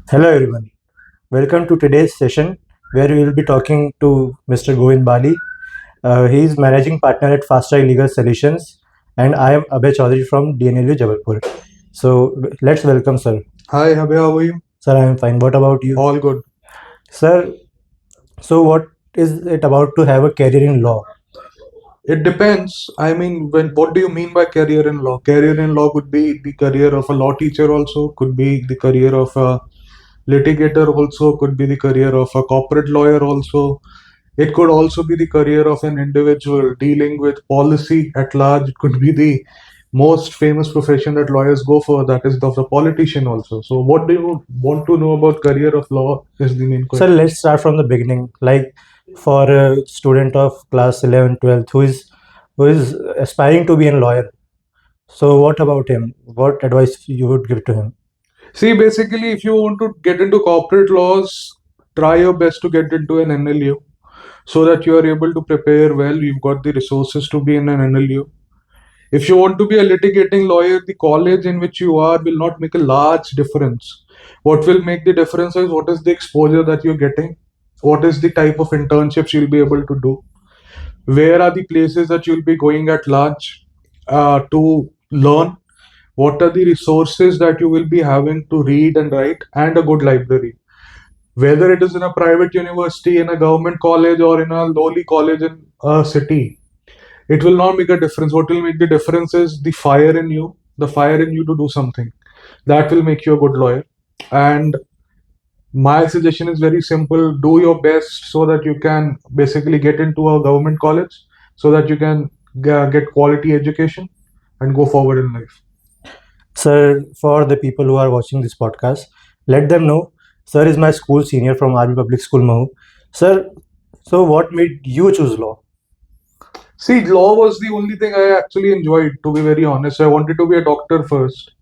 Hello everyone. Welcome to today's session where we will be talking to Mr. Govind Bali. He is managing partner at Fast Track Legal Solutions and I am Abhay Chaudhary from DNLU Jabalpur. So let's welcome sir. Hi, Abhay, how are you? Sir, I am fine. What about you? All good. Sir, so what is it about to have a career in law? It depends. I mean, what do you mean by career in law? Career in law could be the career of a law teacher, also, could be the career of a litigator, also, could be the career of a corporate lawyer, also. It could also be the career of an individual dealing with policy at large. It could be the most famous profession that lawyers go for, that is of a politician, also. So, what do you want to know about career of law? Is the main Sir, question. let's start from the beginning. Like for a student of class 11, 12 who is aspiring to be a lawyer. So what about him? What advice you would give to him? See, basically, if you want to get into corporate laws, try your best to get into an NLU so that you are able to prepare well. You've got the resources to be in an NLU. If you want to be a litigating lawyer, the college in which you are will not make a large difference. What will make the difference is what is the exposure that you're getting, what is the type of internships you'll be able to do, where are the places that you'll be going at large to learn, what are the resources that you will be having to read and write, and a good library. Whether it is in a private university, in a government college, or in a lowly college in a city, it will not make a difference. What will make the difference is the fire in you to do something. That will make you a good lawyer. And my suggestion is very simple: do your best so that you can basically get into a government college so that you can get quality education and go forward in life. Sir, for the people who are watching this podcast, let them know. Sir is my school senior from Army Public School, Mahu. Sir, so what made you choose law? See, law was the only thing I actually enjoyed, to be very honest. I wanted to be a doctor first.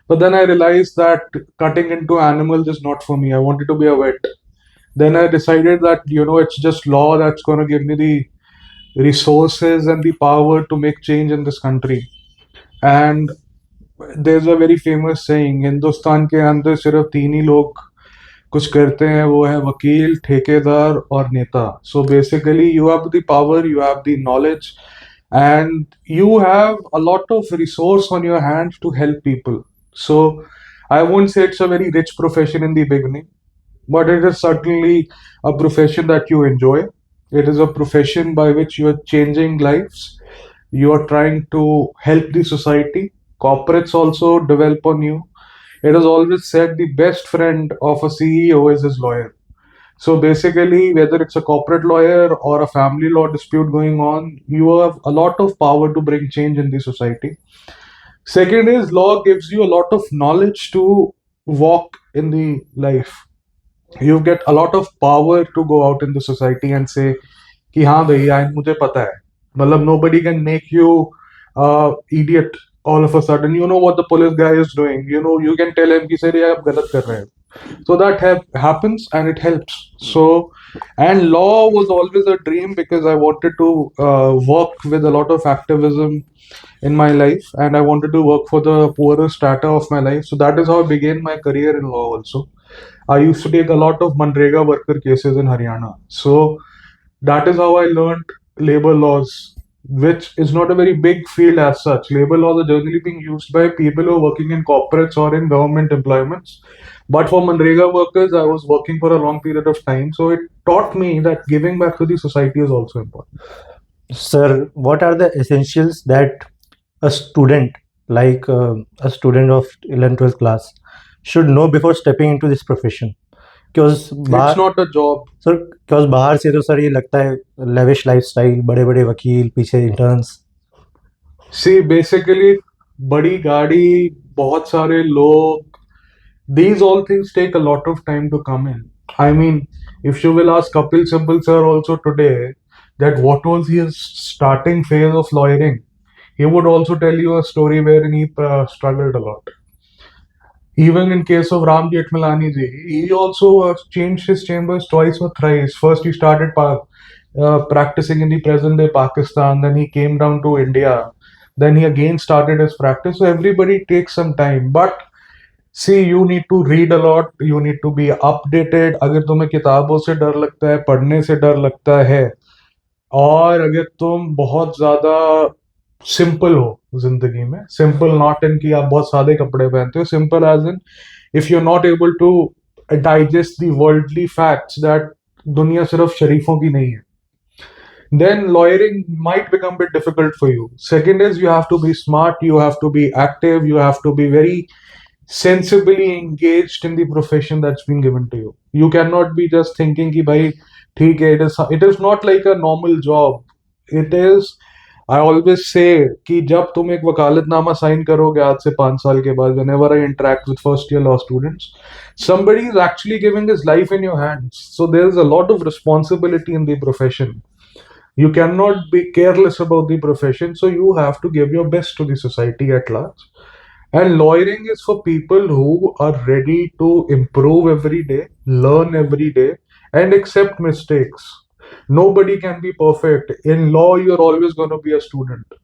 But then I realized that cutting into animals is not for me. I wanted to be a vet. Then I decided that, it's just law that's going to give me the resources and the power to make change in this country. And there's a very famous saying, Hindustan के अंदर सिर्फ तीन ही लोग कुछ करते हैं, वो है वकील, ठेकेदार और नेता. So basically you have the power, you have the knowledge, and you have a lot of resource on your hands to help people. So I won't say it's a very rich profession in the beginning, but it is certainly a profession that you enjoy. It is a profession by which you are changing lives. You are trying to help the society. Corporates also develop on you. It is always said the best friend of a CEO is his lawyer. So basically, whether it's a corporate lawyer or a family law dispute going on, you have a lot of power to bring change in the society. Second is law gives you a lot of knowledge to walk in the life. You get a lot of power to go out in the society and say कि हाँ भैया मुझे पता है. मतलब nobody can make you idiot all of a sudden. You know what the police guy is doing. You can tell him कि sir ये आप गलत कर रहे हैं. So that happens and it helps. So, and law was always a dream because I wanted to work with a lot of activism in my life, and I wanted to work for the poorer strata of my life. So that is how I began my career in law also. I used to take a lot of Manrega worker cases in Haryana. So that is how I learned labor laws, which is not a very big field as such. Labor laws are generally being used by people who are working in corporates or in government employments. But for Manrega workers, I was working for a long period of time. So it taught me that giving back to the society is also important. Sir, what are the essentials that a student, like a student of 11th, 12th class, should know before stepping into this profession? Because It's not a job. Sir because बाहर से तो sir ये लगता है lavish lifestyle, बड़े बड़े वकील, पीछे इंटर्न्स. See, basically, बड़ी गाड़ी, बहुत सारे लोग, these all things take a lot of time to come in. I mean, if you will ask Kapil Sibal sir also today that what was his starting phase of lawyering, he would also tell you a story wherein he struggled a lot. Even in case of Ram Jethmalani ji, he also changed his chambers twice or thrice. First, he started practicing in the present day Pakistan, then he came down to India, then he again started his practice. So everybody takes some time, but see you need to read a lot, you need to be updated. अगर तुम्हें किताबों से डर लगता है, पढ़ने से डर लगता है, और अगर तुम बहुत ज्यादा सिंपल हो जिंदगी में, सिंपल नॉट इन कि आप बहुत सादे कपड़े पहनते हो, simple as in if you are not able to digest the worldly facts that दुनिया सिर्फ शरीफों की नहीं है, then lawyering might become a bit difficult for you. Second is you have to be smart, you have to be active, you have to be very sensibly engaged in the profession that's been given to you. You cannot be just thinking कि भाई ठीक है, it is not like a normal job. It is, I always say कि जब तुम एक वकालतनामा sign करोगे आज से 5 साल के बाद, whenever I interact with first year law students, somebody is actually giving his life in your hands. So there is a lot of responsibility in the profession. You cannot be careless about the profession, so you have to give your best to the society at large. And lawyering is for people who are ready to improve every day, learn every day, and accept mistakes. Nobody can be perfect. In law, you're always going to be a student.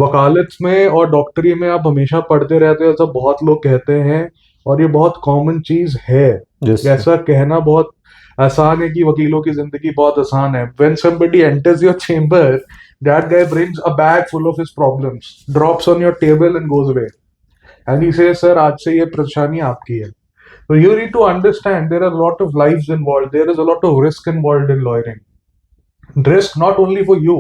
वकालत में और डॉक्टरी में आप हमेशा पढ़ते रहते हो, ऐसा बहुत लोग कहते हैं, और ये बहुत कॉमन चीज है। Yes, sir. ऐसा कहना बहुत आसान है कि वकीलों की जिंदगी बहुत आसान है। When somebody enters your chamber, that guy brings a bag full of his problems, drops on your table and goes away. And he says, sir, आज से ये परेशानी आपकी है। So you need to understand there are a lot of lives involved. There is a lot of risk involved in lawyering. Risk not only for you,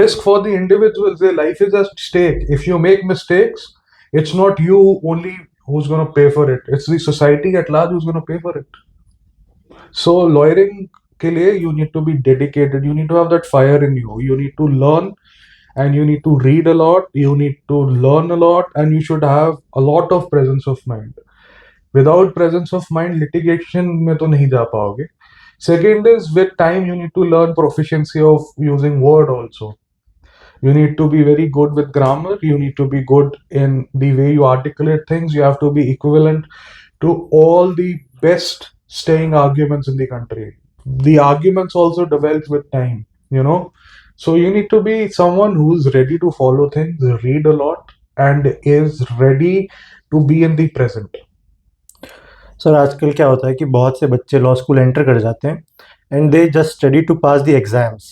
risk for the individuals. Their life is at stake. If you make mistakes, it's not you only who's going to pay for it. It's the society at large who's going to pay for it. So lawyering के लिए you need to be dedicated. You need to have that fire in you. You need to learn, and you need to read a lot. You need to learn a lot, and you should have a lot of presence of mind. Without presence of mind, litigation में तो नहीं जा पाओगे. Second is with time you need to learn proficiency of using word also. You need to be very good with grammar. You need to be good in the way you articulate things. You have to be equivalent to all the best staying arguments in the country. The arguments also develop with time, you know. So you need to be someone who's ready to follow things, read a lot, and is ready to be in the present. Sir आजकल क्या होता है कि बहुत से बच्चे law school enter कर जाते हैं and they just study to pass the exams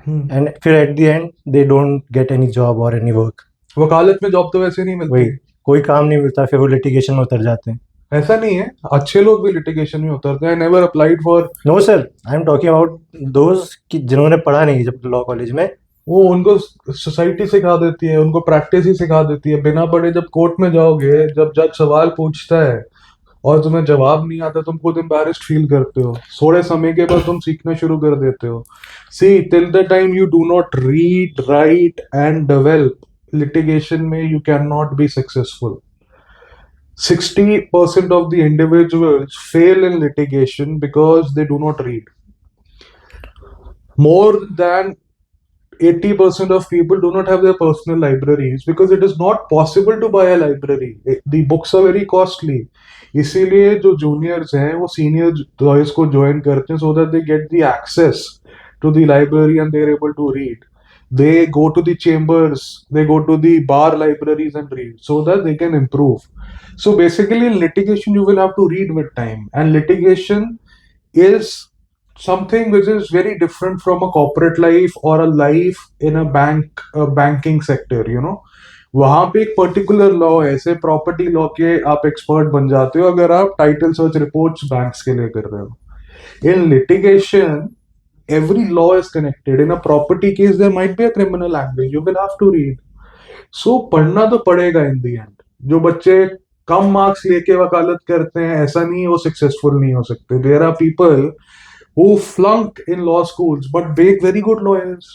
and फिर at the end they don't get any job और एनी वर्क। वकालत में जॉब तो वैसे नहीं मिलती। वही कोई काम नहीं मिलता, फिर वो लिटिगेशन में उतर जाते हैं। ऐसा नहीं है, अच्छे लोग भी लिटिगेशन में उतरते हैं। Never applied for. No sir, I am talking about those कि जिन्होंने पढ़ा नहीं जब लॉ कॉलेज में। वो उनको सोसाइटी सिखा देती है, उनको प्रैक्टिस ही सिखा देती है। बिना पढ़े जब कोर्ट में जाओगे, जब जज सवाल पूछता है और तुम्हें जवाब नहीं आता, तुम खुद एम्बैरेस्ड फील करते हो। थोड़े समय के बाद तुम सीखना शुरू कर देते हो। See till the time you do not read, right and develop, litigation में you cannot be successful. 60% of the individuals fail in litigation because they do not read. More than 80% of people do not have their personal libraries because it is not possible to buy a library. The books are very costly. इसीलिए जो juniors हैं वो senior lawyers को join करते हैं so that they get the access to the library and they're able to read. They go to the chambers, they go to the bar libraries and read so that they can improve. So basically in litigation you will have to read with time, and litigation is something which is very different from a corporate life or a life in a banking sector, you know. वहां पे एक particular law है, ऐसे property law के आप expert बन जाते हो अगर आप टाइटल सर्च रिपोर्ट्स बैंक्स के लिए कर रहे हो। इन litigation every law is connected. In a property case there might be a criminal angle, you will have to read. So पढ़ना तो पड़ेगा in the end. जो बच्चे कम मार्क्स लेके वकालत करते हैं, ऐसा नहीं वो सक्सेसफुल नहीं हो सकते। There are people who flunk in law schools but make very good lawyers.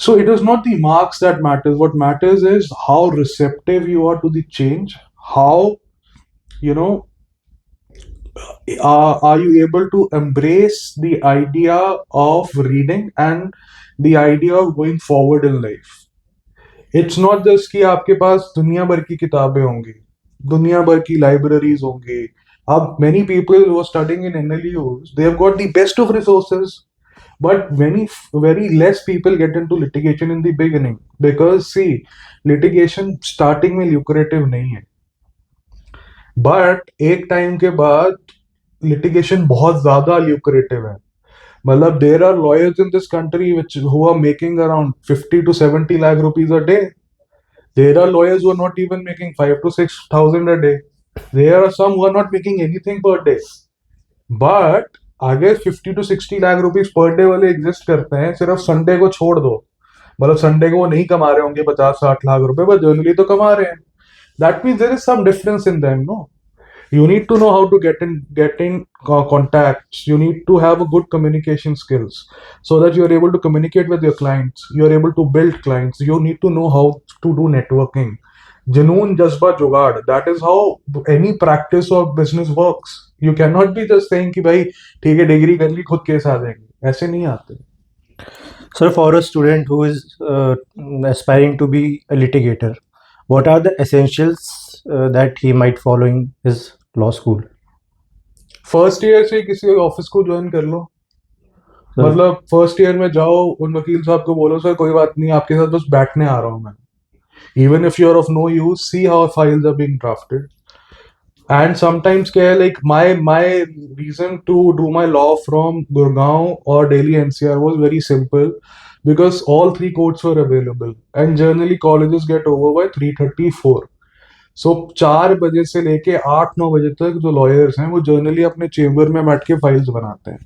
So it is not the marks that matters. What matters is how receptive you are to the change. How, you know, are you able to embrace the idea of reading and the idea of going forward in life? It's not just कि आपके पास दुनिया भर की किताबें होंगी, दुनिया भर की libraries होंगी. अब many people who are studying in NLUs, they have got the best of resources, but very less people get into litigation in the beginning because see, litigation starting में lucrative नहीं है. बट एक time के बाद litigation बहुत ज्यादा lucrative है. मतलब there are lawyers in this country which who are making around 50 to 70 lakh rupees a day. There are lawyers who are not even making 5 to 6 thousand a day. There are some who are not making anything per day. But अगर 50 to 60 lakh rupees per day वाले exist करते हैं, सिर्फ Sunday को छोड़ दो. मतलब Sunday को वो नहीं कमा रहे होंगे 50-60 लाख रुपए, बट जनरली तो कमा रहे हैं. That means there is some difference in them, no. You need to know how to get in contacts. You need to have a good communication skills so that you are able to communicate with your clients. You are able to build clients. You need to know how to do networking. Junoon, jazba, jugad. That is how any practice or business works. You cannot be just saying कि भाई ठीक है degree कर ली खुद case आ जाएंगे, ऐसे नहीं आते. Sir, for a student who is aspiring to be a litigator, what are the essentials that he might follow in his law school? First year से किसी ऑफिस को ज्वाइन कर लो. Sir, मतलब फर्स्ट ईयर में जाओ, उन वकील साहब को बोलो सर कोई बात नहीं, आपके साथ बस बैठने आ रहा हूँ मैं. Even if you're of no use, see how files are being drafted. And sometimes क्या है, like my reason to do my law from Gurgaon or Delhi NCR was very simple, because all three courts were available and generally colleges get over by 3:34. So 4 बजे से लेके 8-9 बजे तक जो lawyers हैं वो जनरली अपने चेम्बर में बैठ के फाइल्स बनाते हैं.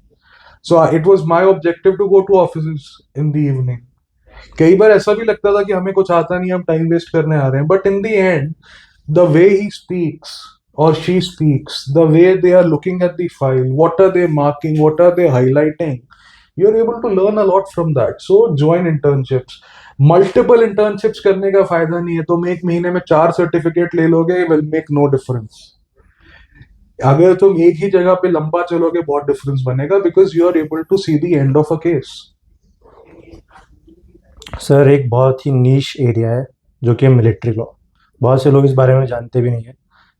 So it was my objective to go to offices in the evening. कई बार ऐसा भी लगता था कि हमें कुछ आता नहीं, हम टाइम वेस्ट करने आ रहे हैं, but in the and the way he speaks or she speaks, the way they are looking at the file, what are they marking, what are they highlighting, you're able to learn a lot from that. So join internships. Multiple internships करने का फायदा नहीं है. तुम एक महीने में 4 certificate ले लोगे, will make no difference. अगर तुम एक ही जगह पे लंबा चलोगे बहुत डिफरेंस बनेगा, because you are able to see the end of a case. Sir एक बहुत ही नीश एरिया है जो कि मिलिट्री लॉ. बहुत से लोग इस बारे में जानते भी नहीं है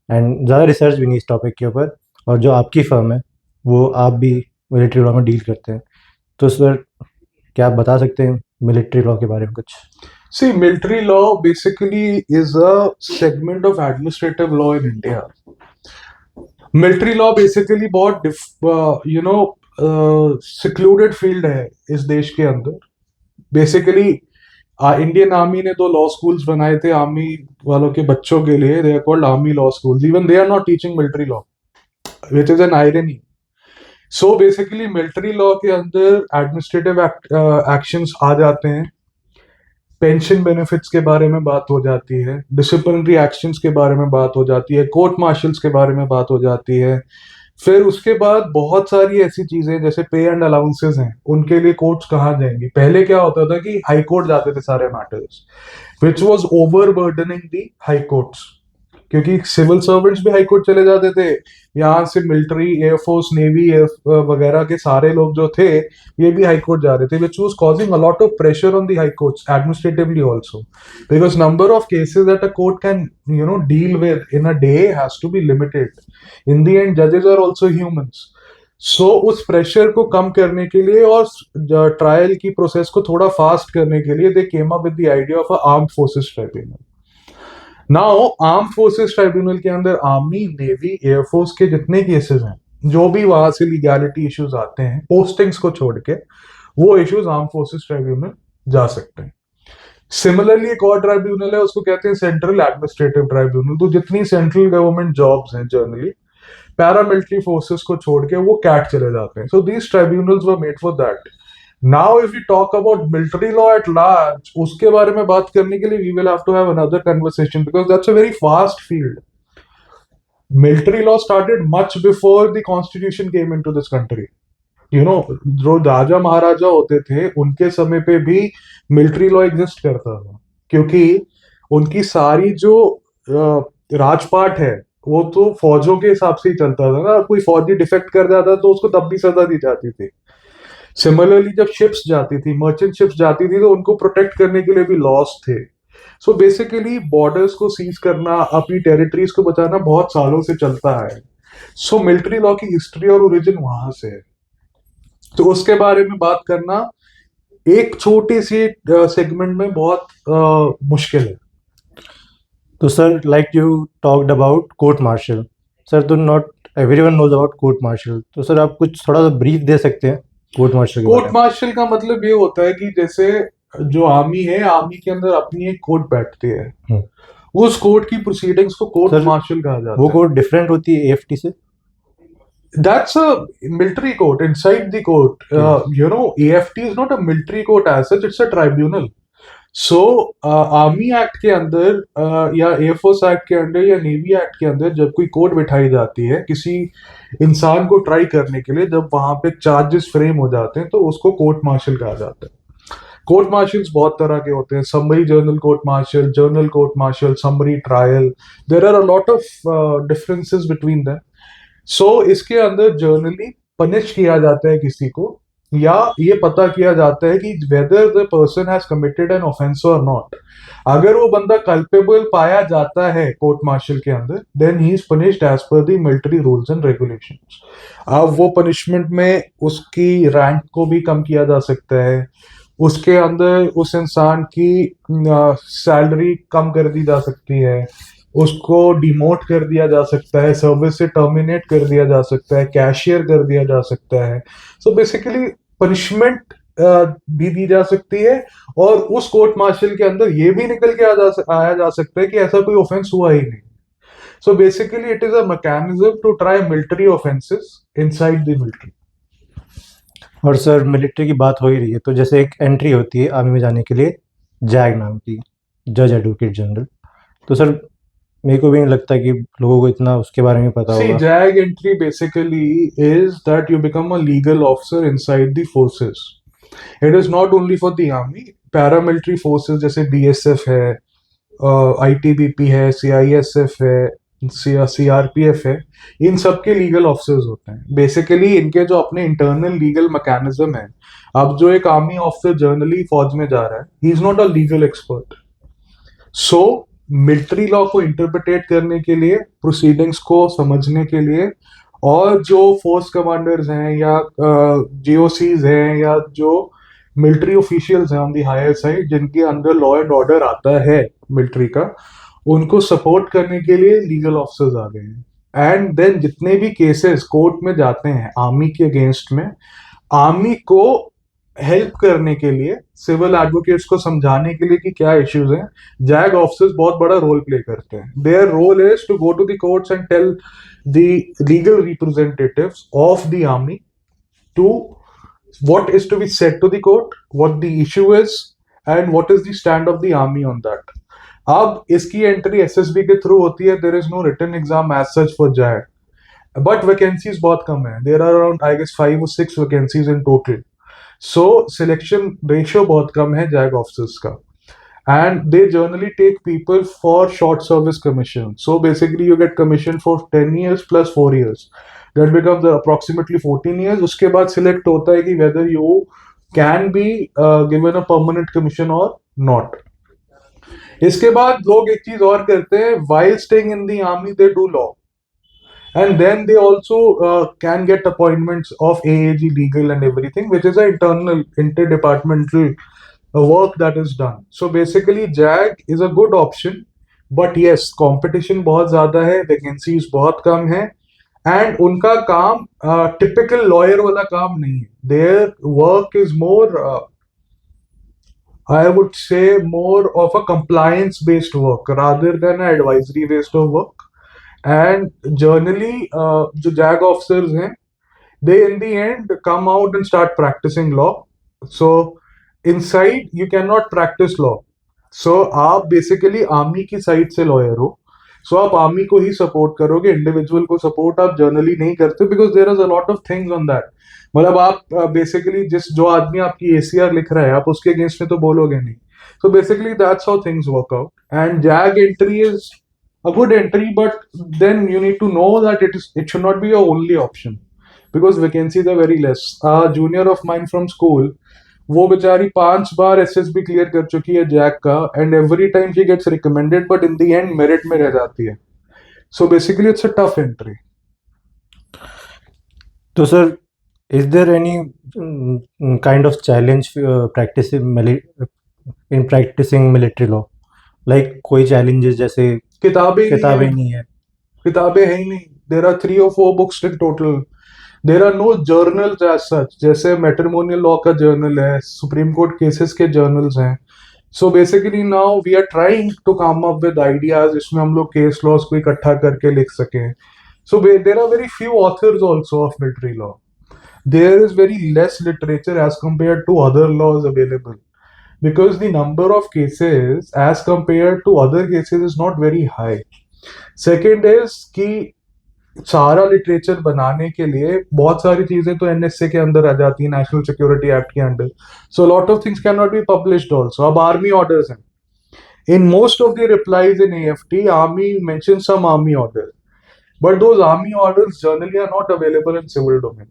एंड ज़्यादा रिसर्च भी नहीं इस टॉपिक के ऊपर. और जो आपकी फर्म है वो आप भी मिलिट्री लॉ में डील करते हैं, तो सर क्या आप बता सकते हैं मिलिट्री लॉ के बारे में कुछ? See, military law basically is a segment of administrative law in India. Military law basically बहुत secluded field है इस देश के अंदर. Basically इंडियन आर्मी ने 2 लॉ स्कूल्स बनाए थे आर्मी वालों के बच्चों के लिए. They are called army law schools. Even they are not teaching military law, which is an irony. So basically military law के अंदर एडमिनिस्ट्रेटिव एक्शंस आ जाते हैं, पेंशन बेनिफिट्स के बारे में बात हो जाती है, डिसिप्लिनरी एक्शंस के बारे में बात हो जाती है, कोर्ट मार्शल्स के बारे में बात हो जाती है. फिर उसके बाद बहुत सारी ऐसी चीजें जैसे पे एंड अलाउंसेस हैं, उनके लिए कोर्ट्स कहाँ जाएंगी. पहले क्या होता था कि हाई कोर्ट जाते थे सारे matters, which was overburdening the high courts, क्योंकि सिविल सर्वेंट्स भी हाई कोर्ट चले जाते थे. यहाँ से मिलिट्री, एयरफोर्स, नेवी वगैरह के सारे लोग जो थे ये भी हाई कोर्ट जा रहे थे, which was causing a lot of pressure on the high courts administratively also, because number of cases that a court can deal with in a day has to be limited. In the end जजेस are also humans. So उस pressure को कम करने के लिए और trial की process को थोड़ा फास्ट करने के लिए they came up with the idea of a armed forces tribunal. Now arm forces tribunal के अंदर आर्मी, नेवी, एयरफोर्स के जितने केसेस हैं, जो भी वहां से लीगैलिटी इश्यूज आते हैं पोस्टिंग्स को छोड़ के, वो इश्यूज आर्म फोर्सेस ट्राइब्यूनल जा सकते हैं. सिमिलरली एक और ट्राइब्यूनल है, उसको कहते हैं सेंट्रल एडमिनिस्ट्रेटिव ट्राइब्यूनल. तो जितनी सेंट्रल गवर्नमेंट जॉब्स हैं जनरली पैरामिलिट्री फोर्सेस को छोड़ के वो कैट चले जाते हैं. So these tribunals were made for that. Now if we talk about military law at large, उसके बारे में बात करने के लिए we will have to have another conversation, because that's a very fast field. Military law started much before the constitution came into this country. जो राजा महाराजा होते थे उनके समय पे भी मिलिट्री लॉ एग्जिस्ट करता था, क्योंकि उनकी सारी जो राजपाट है वो तो फौजों के हिसाब से ही चलता था ना. कोई फौजी डिफेक्ट कर जाता तो उसको तब भी सजा दी जाती थी. सिमिलरली जब शिप्स जाती थी, मर्चेंट शिप्स जाती थी, तो उनको प्रोटेक्ट करने के लिए भी लॉस थे. सो बेसिकली बॉर्डर्स को सीज करना, अपनी टेरिटरीज को बचाना बहुत सालों से चलता है. सो मिलिट्री लॉ की हिस्ट्री और ओरिजिन वहां से है. तो उसके बारे में बात करना एक छोटे से सेगमेंट में बहुत मुश्किल है. तो sir like you talked about court martial, sir तो not everyone knows about court martial, तो सर आप कुछ थोड़ा सा ब्रीफ दे सकते हैं कोर्ट मार्शल के बारे कोर्ट में? मार्शल का मतलब ये होता है कि जैसे जो आर्मी है, आर्मी के अंदर अपनी एक कोर्ट बैठती है, हम्म। उस कोर्ट की प्रोसीडिंग्स को कोर्ट सर मार्शल कहा वो जाता है. कोर्ट डिफरेंट होती है एएफटी से? That's a military court inside the court. You know, AFT is not a military court as such, it's a tribunal. So army act के अंदर या एयरफोर्स एक्ट के अंदर या नेवी एक्ट के अंदर जब कोई कोर्ट बिठाई जाती है किसी इंसान को ट्राई करने के लिए, जब वहां पे चार्जेस फ्रेम हो जाते हैं, तो उसको कोर्ट मार्शल कहा जाता है. कोर्ट मार्शल्स बहुत तरह के होते हैं. Summary general court martial, summary trial. There are a lot of differences between them. So इसके अंदर जर्नली पनिश किया जाता है किसी को, या ये पता किया जाता है कि whether the person has committed an offence और नॉट. अगर वो बंदा कल्पेबल पाया जाता है कोर्ट मार्शल के अंदर, then he is punished as per the military rules and regulations. अब वो पनिशमेंट में उसकी रैंक को भी कम किया जा सकता है, उसके अंदर उस इंसान की सैलरी कम कर दी जा सकती है, उसको डिमोट कर दिया जा सकता है, सर्विस से टर्मिनेट कर दिया जा सकता है, कैशियर कर दिया जा सकता है. सो बेसिकली पनिशमेंट भी दी जा सकती है, और उस कोर्ट मार्शल के अंदर ये भी निकल के आया जा सकता है कि ऐसा कोई ऑफेंस हुआ ही नहीं. So basically it is a mechanism to try military offences inside the military. और सर मिलिट्री की बात हो ही रही है, तो जैसे एक एंट्री होती है आर्मी में जाने के लिए, जैग नाम की, जज एडवोकेट जनरल, तो सर मेरे को भी नहीं लगता कि लोगों को इतना उसके बारे में पता See, होगा. JAG entry basically is that you become a legal officer inside the forces. It is not only for the army. Paramilitary forces जैसे BSF है, ITBP है, CISF है, CRPF है, इन सब के लीगल ऑफिसर्स होते हैं. बेसिकली इनके जो अपने इंटरनल लीगल मैकेनिज्म है. अब जो एक आर्मी ऑफिसर जनरली फौज में जा रहा है, ही is not a legal expert. So military law को इंटरप्रिटेट करने के लिए, प्रोसीडिंग्स को समझने के लिए, और जो फोर्स कमांडर्स हैं या जीओसीज हैं या जो मिलिट्री ऑफिशियल्स हैं ऑन दी हायर साइड, जिनके अंदर लॉ एंड ऑर्डर आता है मिलिट्री का, उनको सपोर्ट करने के लिए लीगल ऑफिसर्स आ गए हैं. एंड देन जितने भी केसेस कोर्ट में जाते हैं आर्मी के अगेंस्ट में, आर्मी को हेल्प करने के लिए, सिविल एडवोकेट्स को समझाने के लिए कि क्या इश्यूज हैं, जैग ऑफिसर्स बहुत बड़ा रोल प्ले करते हैं. Their role is to go to the courts and tell the legal representatives of the army to what is to be said to the court, what the issue is, and what is the stand of the army on that. अब इसकी entry SSB के through होती है. There is no written exam as such for JAG, but vacancies बहुत कम है. There are around I guess 5 or 6 vacancies in total. So selection ratio बहुत कम है जैग ऑफिसर्स का, and they generally take people for short service commission. So basically you get commission for 10 years plus 4 years. That becomes approximately 14 years. उसके बाद select होता है कि whether you can be given a permanent commission or not. इसके बाद लोग एक चीज और करते हैं, while staying in the army they do law. And then they also can get appointments of AAG legal and everything, which is an internal interdepartmental work that is done. So basically JAG is a good option, but yes, competition बहुत ज्यादा है, vacancies बहुत कम है, and उनका काम typical lawyer वाला काम नहीं है. Their work is more I would say more of a compliance based work rather than an advisory based work. And generally जो JAG officers हैं, they in the end come out and start practicing law. So inside you cannot practice law. So आप basically army की side से lawyer हो, so आप army को ही support करोगे, इंडिविजुअल को सपोर्ट आप जनरली नहीं करते, because there is a lot of things on that. मतलब आप बेसिकली जो आदमी आपकी एसीआर लिख रहा है, आप उसके अगेंस्ट में तो बोलोगे नहीं. So basically that's how things work out. And zag entry is a good entry, but then you need to know that it should not be your only option, because vacancies are very less. A junior of mine from school, वो बेचारी 5 बार SSB clear कर चुकी है JAG का, and every time she gets recommended, but in the end merit में रह जाती है. So basically it's a tough entry. तो sir is there any kind of challenge in practicing military law? Like कोई challenges जैसे किताबें किताबें नहीं है? किताबें है ही नहीं. there are 3 or 4 books in total. There are no journals as such. जैसे मैट्रिमोनियल लॉ का जर्नल है, सुप्रीम कोर्ट केसेस के जर्नल्स हैं. So basically now we are trying to come up with ideas जिसमें हम लोग केस लॉस को इकट्ठा करके लिख सकें. So there are very few authors also of military law. There is very less literature as compared to other laws available, because the number of cases as compared to other cases is not very high. Second is कि सारा literature बनाने के लिए बहुत सारी चीजें तो NSA के अंदर आ जाती है, नेशनल सिक्योरिटी एक्ट के under. So lot of things can not be published also. अब आर्मी ऑर्डर्स हैं. In most of the replies in AFT army mention some army order, but those army orders generally are not available in civil domain.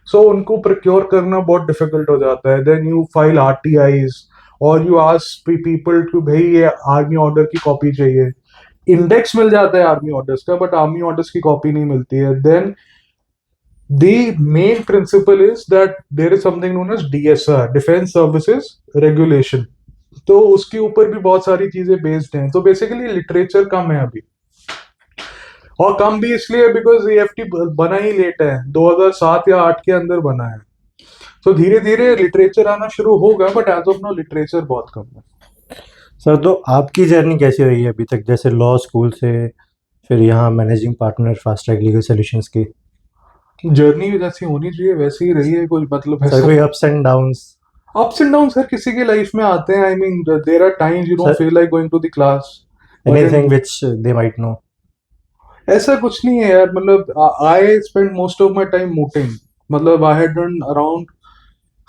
So उनको procure करना बहुत difficult हो जाता है. Then you file आरटीआईज और you ask people to भाई ये army order की कॉपी चाहिए. इंडेक्स मिल जाता है आर्मी ऑर्डर्स का, बट आर्मी ऑर्डर्स की कॉपी नहीं मिलती है. Then the main principle is that there is something known as DSR, defence services regulation. तो उसके ऊपर भी बहुत सारी चीजें बेस्ड हैं. तो बेसिकली लिटरेचर कम है अभी, और कम भी इसलिए बिकॉज एएफटी बना ही लेट है, 2007 या 8 के अंदर बना है. तो धीरे धीरे लिटरेचर आना शुरू होगा, but as of now literature बहुत कम है. सर, तो आपकी जर्नी कैसी रही है अभी तक, जैसे लॉ स्कूल से फिर यहाँ managing partner fast track legal solutions की? जर्नी जैसी होनी चाहिए वैसी ही रही है. कुछ मतलब सर, कोई ups and downs? Ups and downs हर किसी की लाइफ में आते हैं. I mean there are times you don't Sir, feel like going to the class. Anything which they might know? ऐसा कुछ नहीं है यार. मतलब I spend most of my time mooting. मतलब I had done around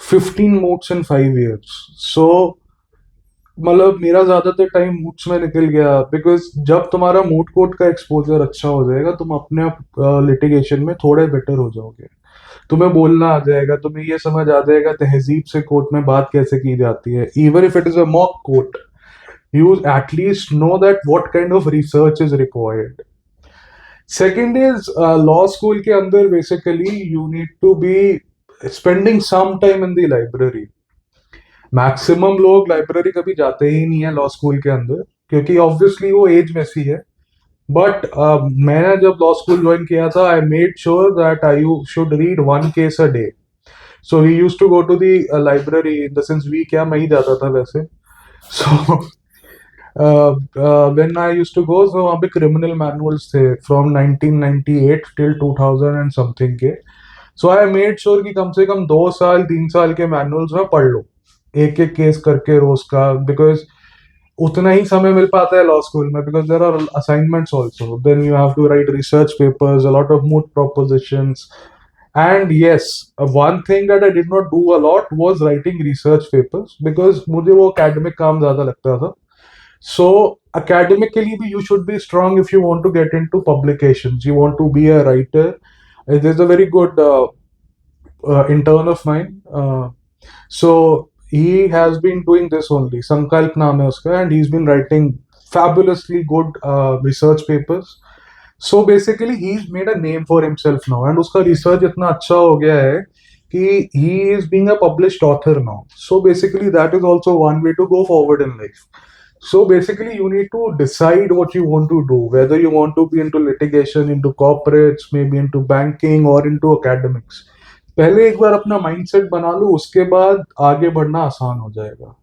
15 moots in 5 years. So मतलब मेरा ज्यादातर टाइम मूट्स में निकल गया, बिकॉज जब तुम्हारा मूट कोर्ट का एक्सपोजर अच्छा हो जाएगा, तुम अपने आप लिटिगेशन में थोड़े बेटर हो जाओगे. तुम्हें बोलना आ जाएगा, तुम्हें ये समझ आ जाएगा तहजीब से कोर्ट में बात कैसे की जाती है. Even if it is a mock court, you at least know that what kind of research is required. Second is law school के अंदर basically you need to be spending some time in the library. Maximum लोग library कभी जाते ही नहीं है law school के अंदर, क्योंकि ऑब्वियसली वो एज वैसी है. बट मैंने जब लॉ स्कूल ज्वाइन किया था, I made sure that I should read 1 case a day. So we used to go to the library, in the sense we क्या, मैं ही जाता था वैसे. So when I used to go, so वहाँ पे क्रिमिनल मैनुअल्स थे from 1998 till 2000 and something के. सो आई मेड श्योर कि कम से कम 2 साल 3 साल के मैनुअल्स में पढ़ लो, एक एक केस करके रोज का, बिकॉज उतना ही समय मिल पाता है लॉ स्कूल में, because there are assignments also. Then you have to write research papers, a lot of moot propositions. And yes, one thing that I did not do a lot was writing research papers, because मुझे वो academic काम ज्यादा लगता था. सो academically भी you should be strong if you want to get into publications, you want to be a writer. There's a very good intern of mine, so he has been doing this only, Sankalp naam hai uska, and he's been writing fabulously good research papers. So basically he's made a name for himself now, and uska research itna acha ho gaya hai कि he is being a published author now. So basically that is also one way to go forward in life. So basically you need to decide what you want to do, whether you want to be into litigation, into corporates, maybe into banking or into academics. पहले एक बार अपना mindset बना लो, उसके बाद आगे बढ़ना आसान हो जाएगा.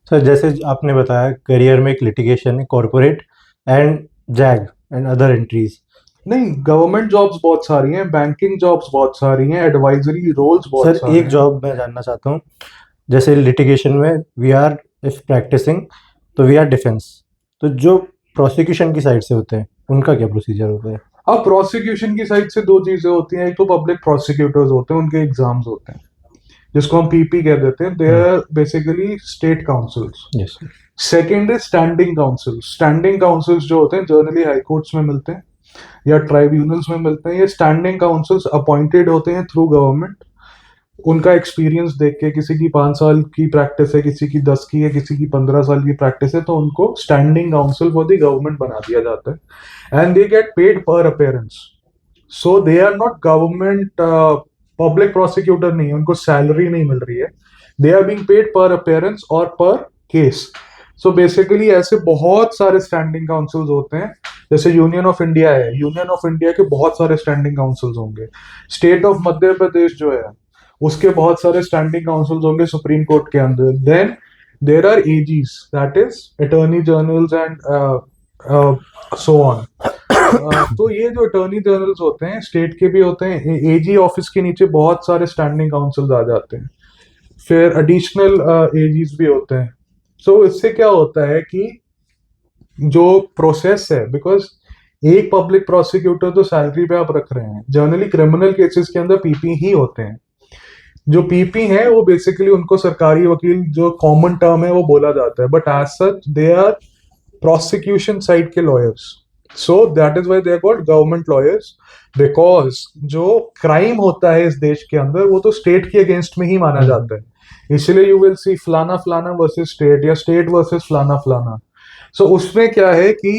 सर, जैसे आपने बताया करियर में एक लिटिगेशन है, corporate and zag and other entries. नहीं, गवर्नमेंट जॉब्स बहुत सारी हैं, बैंकिंग जॉब्स बहुत सारी हैं, एडवाइजरी रोल्स बहुत सर, सारे एक हैं. जॉब मैं जानना चाहता हूँ, जैसे लिटिगेशन में वी आर इफ प्रैक्टिसिंग तो वी आर डिफेंस, तो जो प्रोसिक्यूशन की साइड से होते हैं उनका क्या प्रोसीजर होता है? अब प्रोसिक्यूशन की साइड से 2 चीजें होती हैं. एक तो पब्लिक प्रोसिक्यूटर्स होते हैं, उनके एग्जाम्स होते हैं जिसको हम पीपी कह देते हैं. They are basically state counsels. Yes. Second is standing counsels. Standing counsels जो होते हैं जनरली हाई कोर्ट्स में मिलते हैं या ट्राइब्यूनल्स में मिलते हैं. ये स्टैंडिंग काउंसिल्स अपॉइंटेड होते हैं थ्रू गवर्नमेंट. उनका एक्सपीरियंस देख के, किसी की 5 साल की प्रैक्टिस है, किसी की 10 की है, किसी की 15 साल की प्रैक्टिस है, तो उनको standing council for the government बना दिया जाता है. And they get paid per appearance. So they are not government public prosecutor नहीं है, उनको सैलरी नहीं मिल रही है. They are being paid per appearance और पर केस. सो बेसिकली ऐसे बहुत सारे स्टैंडिंग काउंसिल्स होते हैं, जैसे यूनियन ऑफ इंडिया है, यूनियन ऑफ इंडिया के बहुत सारे स्टैंडिंग काउंसिल्स होंगे। स्टेट ऑफ मध्य प्रदेश जो है उसके बहुत सारे स्टैंडिंग काउंसिल्स होंगे सुप्रीम कोर्ट के अंदर। Then there are AGs, that is attorney generals and so on. तो ये जो अटॉर्नी जनरल्स होते हैं स्टेट के भी होते हैं, एजी ऑफिस के नीचे बहुत सारे स्टैंडिंग काउंसिल्स आ जाते हैं, फिर एडिशनल एजीज भी होते हैं। सो इससे क्या होता है कि जो प्रोसेस है, बिकॉज एक पब्लिक प्रोसिक्यूटर तो सैलरी पे आप रख रहे हैं, जनरली क्रिमिनल केसेस के अंदर पीपी ही होते हैं। जो पीपी है वो बेसिकली उनको सरकारी वकील जो कॉमन टर्म है वो बोला जाता है, but as such they are prosecution side के lawyers. So that is why they are called government lawyers, because जो क्राइम होता है इस देश के अंदर वो तो स्टेट के अगेंस्ट में ही माना जाता है। इसलिए यू विल सी फलाना फलाना वर्सेस स्टेट या स्टेट वर्सेस फलाना फलाना। सो उसमें क्या है कि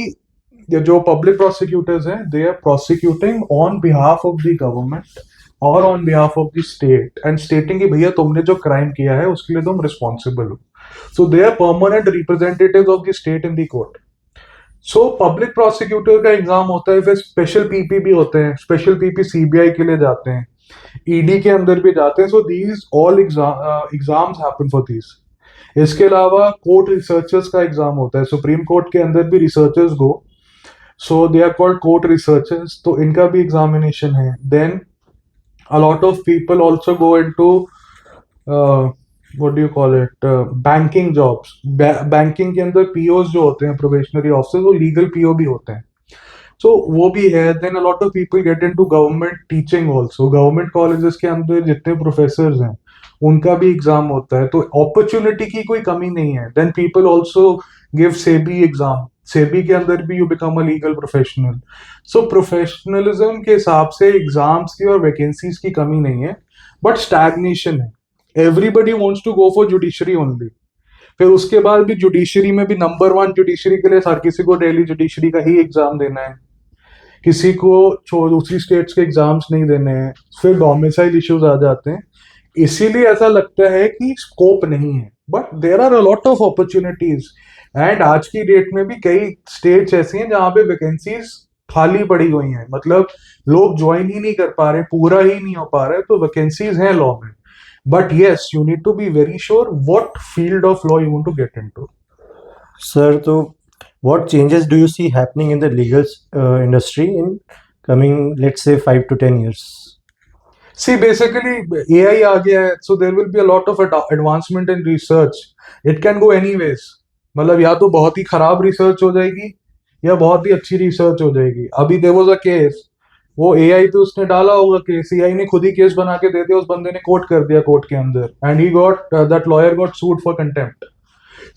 ये जो पब्लिक प्रोसिक्यूटर्स हैं they are prosecuting on behalf of the government और on behalf of the state and stating कि भैया तुमने जो क्राइम किया है उसके लिए तुम रिस्पॉन्सिबल हो। So they are permanent representative of the state in the court. So public prosecutor का एग्जाम होता है, फिर स्पेशल पीपी भी होते हैं, स्पेशल पीपी सीबीआई के लिए जाते हैं, ईडी के अंदर भी जाते हैं। So these all exams happen for these. इसके अलावा कोर्ट रिसर्चर्स का एग्जाम होता है, सुप्रीम कोर्ट के अंदर भी researchers go, so they are called court researchers, तो इनका भी एग्जामिनेशन है। Then a lot of people also go into what do you call it, banking jobs। Banking के अंदर पीओस जो होते हैं, प्रोबेशनरी ऑफिसर्स, वो लीगल पीओ भी होते हैं, सो वो भी है। Then a lot of people get into government teaching also, government colleges के अंदर जितने प्रोफेसर हैं उनका भी एग्जाम होता है, तो अपॉर्चुनिटी की कोई कमी नहीं है। Then people also give SEBI exam, SEBI के अंदर भी you become a legal professional. So professionalism के हिसाब से एग्जाम्स की और वैकेंसीज की कमी नहीं है, बट स्टैग्नेशन है। Everybody wants to go for judiciary only. फिर उसके बाद भी जुडिशरी में भी नंबर वन जुडिशरी के लिए हर किसी को दिल्ली जुडिशरी का ही एग्जाम देना है, किसी को दूसरी स्टेट्स के एग्जाम्स नहीं देने हैं, फिर डोमिसाइल इश्यूज आ जाते हैं। इसीलिए ऐसा लगता है कि स्कोप नहीं है, but there are a lot of opportunities. And आज की डेट में भी कई स्टेट्स ऐसी हैं जहां पे वैकेंसीज खाली पड़ी हुई हैं, मतलब लोग ज्वाइन ही नहीं कर पा रहे, पूरा ही नहीं हो पा रहे, तो वैकेंसीज हैं लॉ में। But yes, you need to be very sure what field of law you want to get into. Sir, so what changes do you see happening in the legal industry in coming, let's say, 5 to 10 years? See, basically, AI आ गया है, so there will be a lot of advancement in research. It can go anyways. मतलब या तो बहुत ही खराब research हो जाएगी या बहुत ही अच्छी रिसर्च हो जाएगी। अभी देयर वाज अ केस, वो एआई पे उसने डाला होगा केस, एआई ने खुद ही केस बना के दे दिया, उस बंदे ने कोर्ट कर दिया कोर्ट के अंदर, and he got that lawyer got sued for contempt.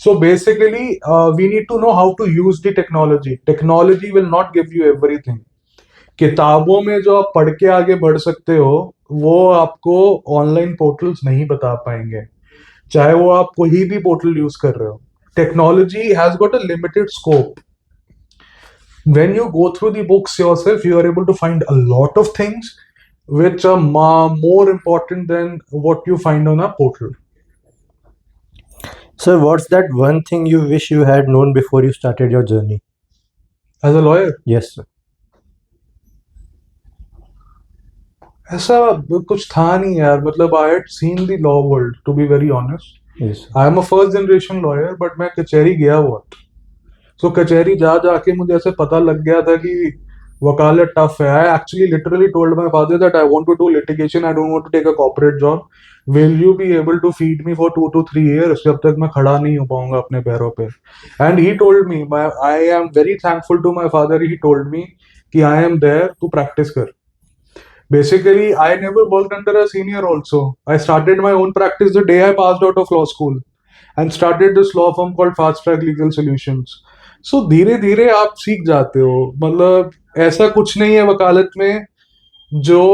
So basically, we need to know how to use the technology. Technology will not give you everything. किताबों में जो आप पढ़ के आगे बढ़ सकते हो वो आपको ऑनलाइन पोर्टल्स नहीं बता पाएंगे, चाहे वो आप कोई भी पोर्टल यूज कर रहे हो। Technology has got a limited scope. When you go through the books yourself, you are able to find a lot of things which are more important than what you find on a portal. Sir, what's that one thing you wish you had known before you started your journey? As a lawyer, Yes, sir. ऐसा कुछ था नहीं यार, मतलब I had seen the law world, to be very honest. Yes, sir. I am a first generation lawyer, but मैं कचहरी गया बहुत। सो कचहरी जा जाके मुझे ऐसे पता लग गया था कि वकालत टफ है। I actually literally told my father that I want to do litigation, I don't want to take a corporate job. Will you be able to feed me for 2 to 3 years, जब तक मैं खड़ा नहीं हो पाऊंगा अपने पैरों पे। And he told me, I am very thankful to my father, he told me कि आई एम देयर, तू प्रैक्टिस कर। Basically, I never worked under a senior also. I started my own practice the day I passed out of law school and started this law firm called Fast Track Legal Solutions. So धीरे धीरे आप सीख जाते हो, मतलब ऐसा कुछ नहीं है वकालत में जो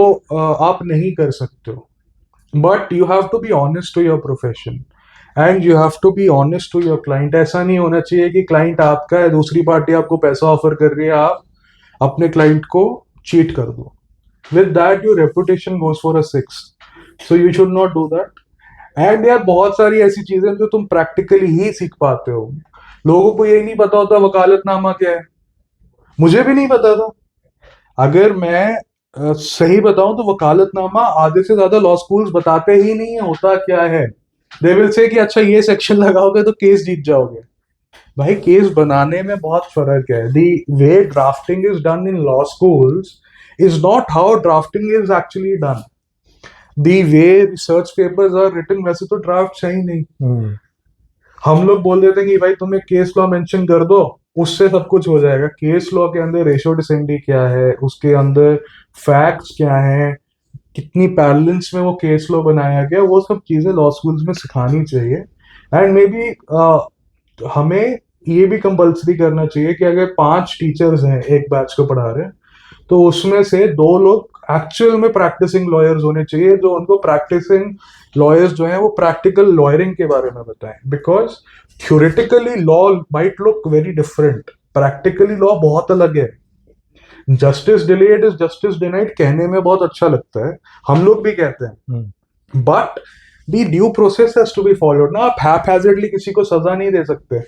आप नहीं कर सकते हो, but you have to be honest to your profession and you have to be honest to your client. ऐसा नहीं होना चाहिए कि क्लाइंट आपका है, दूसरी पार्टी आपको पैसा ऑफर कर रही है, आप अपने क्लाइंट को चीट कर दो। With that, your reputation goes for a 6. So you should not do that. And यार बहुत सारी ऐसी चीजें जो तुम प्रैक्टिकली ही सीख पाते हो। लोगों को यही नहीं पता होता वकालतनामा क्या है, मुझे भी नहीं पता था। अगर मैं सही बताऊं तो वकालतनामा आधे से ज्यादा लॉ स्कूल्स बताते ही नहीं है होता क्या है। दे विल से कि अच्छा ये सेक्शन लगाओगे तो केस जीत जाओगे। भाई केस बनाने में बहुत फर्क है। The way drafting is done in law schools is not how drafting is actually done. The way research papers are written वैसे तो ड्राफ्ट है ही नहीं। हम्म। हम लोग बोल देते हैं कि भाई तुम्हें केस लॉ मेंशन कर दो, उससे सब कुछ हो जाएगा। केस लॉ के अंदर रेशो डिसेंडी क्या है, उसके अंदर फैक्ट्स क्या है, कितनी पैरेलल्स में वो केस लॉ बनाया गया, वो सब चीजें लॉ स्कूल्स में सिखानी चाहिए। एंड मे बी हमें ये भी कंपल्सरी करना चाहिए कि अगर 5 टीचर्स हैं एक बैच को पढ़ा रहे हैं, तो उसमें से 2 लोग एक्चुअल में प्रैक्टिसिंग लॉयर्स होने चाहिए, जो उनको प्रैक्टिसिंग लॉयर्स जो हैं वो प्रैक्टिकल लॉयरिंग के बारे में बताएं। Because theoretically law might look very different, practically law बहुत अलग है। Justice delayed is justice denied कहने में बहुत अच्छा लगता है, हम लोग भी कहते हैं, hmm. But the due process has to be followed ना। आप हैपहैजर्डली किसी को सजा नहीं दे सकते।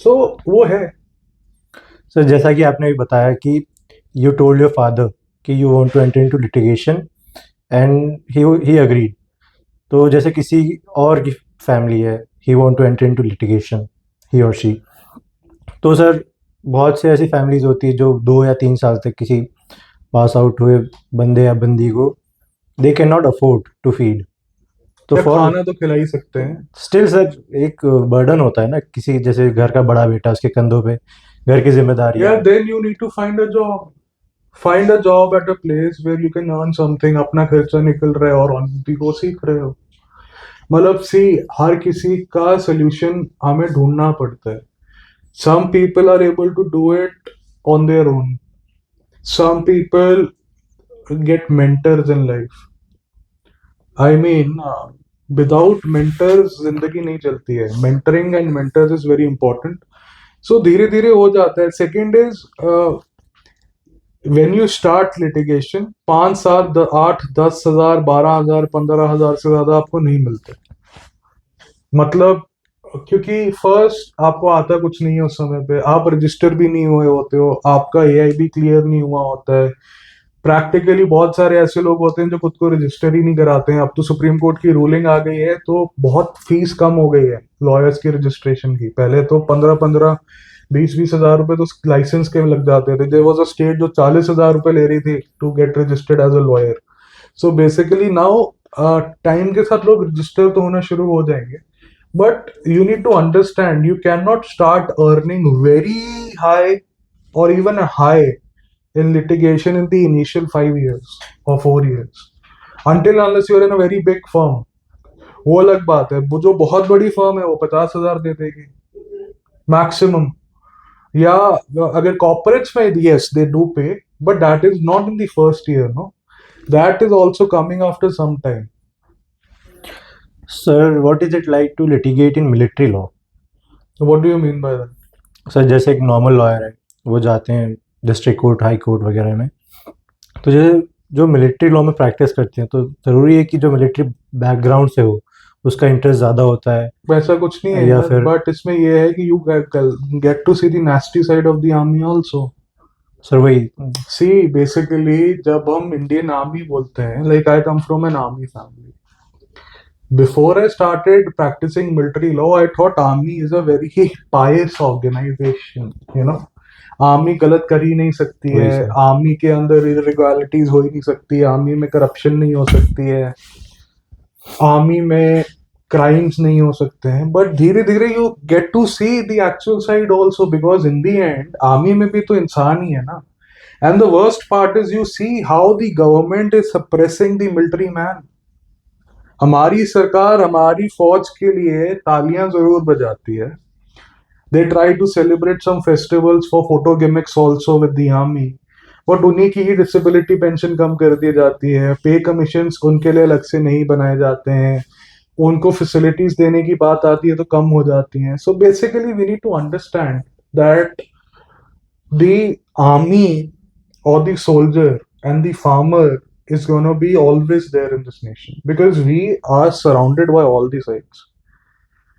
सो वो है। सर जैसा कि आपने भी बताया कि यू टोल्ड योर फादर कि you want to enter into litigation and he agreed. तो जैसे किसी और की फैमिली है, he want to enter into litigation, he और शी। तो सर बहुत से ऐसी फैमिलीज होती है जो 2 या 3 साल तक किसी पास आउट हुए बंदे या बंदी को they can not afford to feed. तो या फॉर खाना तो खिला ही सकते हैं। स्टिल सर एक बर्डन होता है ना, किसी जैसे घर का बड़ा बेटा, उसके कंधों पे घर की जिम्मेदारियां या हैं। Then you need to find a job, find a job at a place where you can earn something, अपना खर्चा निकल रहा है और ऑन को सीख रहे हो। मतलब सी, हर किसी का सोल्यूशन हमें ढूंढना पड़ता है। Some people are able to do it on their own, some people get mentors in life. I mean without mentors जिंदगी नहीं चलती है। Mentoring and mentors is very important. So धीरे धीरे हो जाता है। Second is when you start litigation, 5 7 8 10 हजार 12 हजार 15 हजार से ज्यादा आपको नहीं मिलते। मतलब क्योंकि फर्स्ट आपको आता कुछ नहीं है उस समय पे, आप रजिस्टर भी नहीं हुए होते हो, आपका एआईबी क्लियर नहीं हुआ होता है। प्रैक्टिकली बहुत सारे ऐसे लोग होते हैं जो खुद को रजिस्टर ही नहीं कराते हैं। अब तो सुप्रीम कोर्ट की रूलिंग आ गई है तो बहुत फीस कम हो गई है लॉयर्स की रजिस्ट्रेशन की। पहले तो 15 15 20 20 हजार रुपए तो लाइसेंस के लग जाते थे। देयर वाज अ स्टेट जो 40 हजार रुपए ले रही थी to get registered as a lawyer. So basically now time के साथ लोग रजिस्टर तो होना शुरू हो जाएंगे, but you need to understand you cannot start earning very high or even a high in litigation in the initial 5 years or 4 years until unless you are in a very big firm। वो अलग बात है, वो जो बहुत बड़ी firm है वो 50 हजार दे देगी मैक्सिमम। या अगर कॉर्पोरेट्स में yes they do pay, but that is not in the first year, no, that is also coming after some time. Sir what is it like to litigate in military law? What do you mean by that? Sir जैसे एक normal lawyer है, वो जाते हैं district court, high court वगैरह में। तो जैसे जो मिलिट्री लॉ में प्रैक्टिस करते हैं, तो ज़रूरी है कि जो मिलिट्री बैकग्राउंड से हो उसका इंटरेस्ट ज़्यादा होता है, वैसा कुछ नहीं है या यार, फिर? बट इसमें ये है कि you get to see the nasty side of the army also. Sir वही। सी बेसिकली जब हम इंडियन आर्मी बोलते हैं, like I come from an army family. Before I started practicing military law I thought army is a very pious organization, you know. Army गलत कर ही नहीं सकती वही है, सर। आर्मी के अंदर इरेगुलरिटीज हो ही नहीं सकती, आर्मी में करप्शन नहीं हो सकती है, आर्मी में क्राइम्स नहीं हो सकते हैं। बट धीरे धीरे you get to see the actual side also, because in the end army में भी तो इंसान ही है ना। And the worst part is you see how the government is suppressing the military man. हमारी सरकार हमारी फौज के लिए तालियां जरूर बजाती है। They try to celebrate some festivals for photo gimmicks also with the army, but उन्हीं की ही डिसेबिलिटी पेंशन कम कर दी जाती है, पे कमीशंस उनके लिए अलग से नहीं बनाए जाते हैं, उनको फैसिलिटीज देने की बात आती है तो कम हो जाती हैं। So basically we need to understand that the army or the soldier and the farmer is going to be always there in this nation because we are surrounded by all the sides।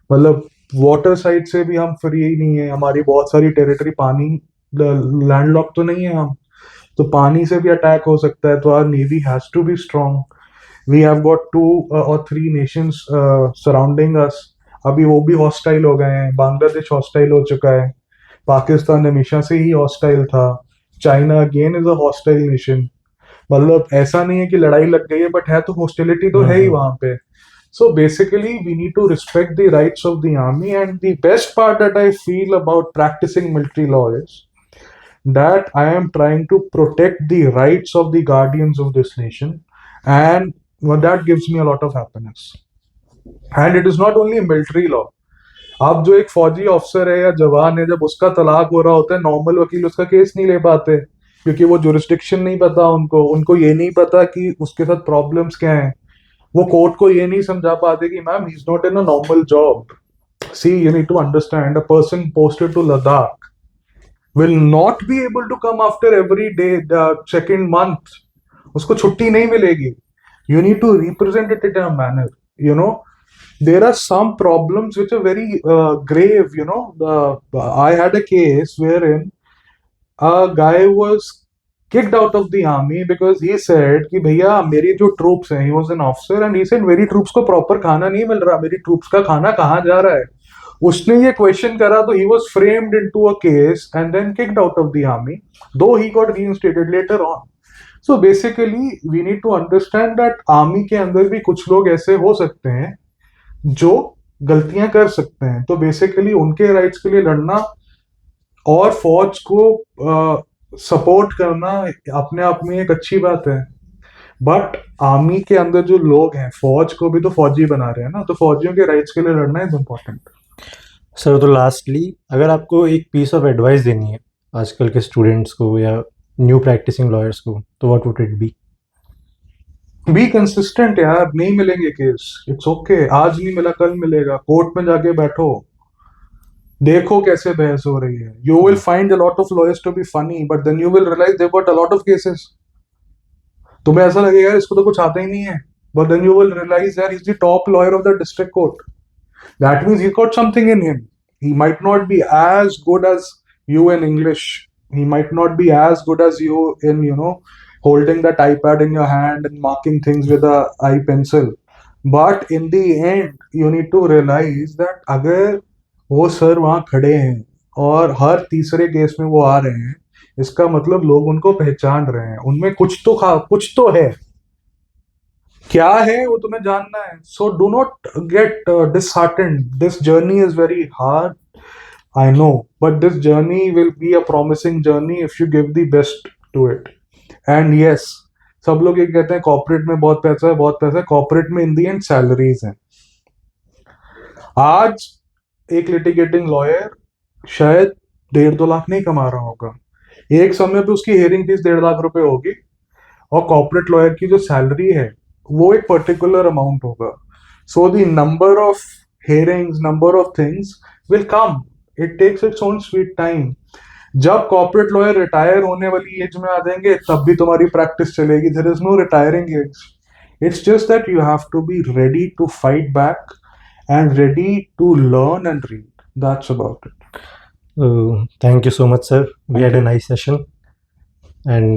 मतलब water side से भी हम free ही नहीं है, हमारी बहुत सारी territory पानी, लैंडलॉक तो नहीं है हम, तो पानी से भी अटैक हो सकता है, तो our navy has to be strong. We have got 2 or 3 nations surrounding us. अभी वो भी हॉस्टाइल हो गए हैं, बांग्लादेश हॉस्टाइल हो चुका है, पाकिस्तान हमेशा से ही हॉस्टाइल था, China again is a hostile nation. मतलब ऐसा नहीं है कि लड़ाई लग गई है, बट है तो हॉस्टिलिटी तो है ही वहां पे. So basically, we need to respect the rights of the army. And the best part that I feel about practicing military law is that I am trying to protect the rights of the guardians of this nation. And well, that gives me a lot of happiness. And it is not only military law. अब जो एक फौजी अफसर है या जवान है, जब उसका तलाक हो रहा होता है, नॉर्मल वकील उसका केस नहीं ले पाते, क्योंकि वो जुरिस्डिक्शन नहीं पता उनको उनको ये नहीं पता कि उसके साथ प्रॉब्लम्स क्या हैं. वो कोर्ट को ये नहीं समझा पाते कि ma'am he is not in a normal job. See, you need to understand, a person posted to Ladakh will not be able to come after every day, second month. उसको छुट्टी नहीं मिलेगी. You need to represent it in a manner, you know. There are some problems which are very grave, you know. I had a case wherein a guy was kicked out of the army because he said कि भैया मेरी जो troops हैं, he was an officer and he said मेरी troops को proper खाना नहीं मिल रहा, मेरी troops का खाना कहाँ जा रहा है. उसने ये क्वेश्चन करा तो he was framed into a case and then kicked out of the army, though he got reinstated later on. So basically we need to understand that army के अंदर भी कुछ लोग ऐसे हो सकते हैं जो गलतियां कर सकते हैं. तो बेसिकली उनके राइट्स के लिए लड़ना और फौज को सपोर्ट करना अपने आप में एक अच्छी बात है. बट आर्मी के अंदर जो लोग हैं, फौज को भी तो फौजी बना रहे हैं ना, तो फौजियों के राइट्स के लिए लड़ना इज इम्पोर्टेंट. सर, तो लास्टली अगर आपको एक पीस ऑफ एडवाइस देनी है आजकल के स्टूडेंट्स को या न्यू प्रैक्टिसिंग लॉयर्स को, तो what would it be? Be consistent यार. नहीं मिलेंगे केस, इट्स ओके. आज नहीं मिला कल मिलेगा. कोर्ट में जाके बैठो, देखो कैसे बहस हो रही है. You will find a lot of lawyers to be funny, but then you will realize they got a lot of cases. तुम्हें ऐसा लगेगा यार इसको तो कुछ आता ही नहीं है, but then you will realise यार is the top lawyer of the district court. That means he got something in him. He might not be as good as you in English. He might not be as good as you in, you know, holding that iPad in your hand and marking things with a eye pencil. But in the end, you need to realize that अगर वो sir वहाँ खड़े हैं और हर तीसरे case में वो आ रहे हैं, इसका मतलब लोग उनको पहचान रहे हैं. उनमें कुछ तो है. क्या है वो तुम्हें जानना है. So do not get disheartened. This journey is very hard, I know, but this journey will be a promising journey if you give the best to it. And yes, सब लोग ये कहते हैं कॉर्पोरेट में बहुत पैसा है, बहुत पैसा है. कॉर्पोरेट में इन दी एंड सैलरीज हैं. आज एक लिटिगेटिंग लॉयर शायद 1.5-2 लाख नहीं कमा रहा होगा. एक समय पे उसकी हियरिंग फीस 1.5 लाख रुपए होगी, और कॉर्पोरेट लॉयर की जो सैलरी है वो एक पर्टिकुलर अमाउंट होगा. So the number of hearings, number of things will come. It takes its own sweet time. जब कॉर्पोरेट लॉयर रिटायर होने वाली एज में आ जाएंगे, तब भी तुम्हारी प्रैक्टिस चलेगी. There is no retiring age. It's just that you have to be ready to fight back and ready to learn and read. That's about it. Thank you so much, sir. We had a nice session, and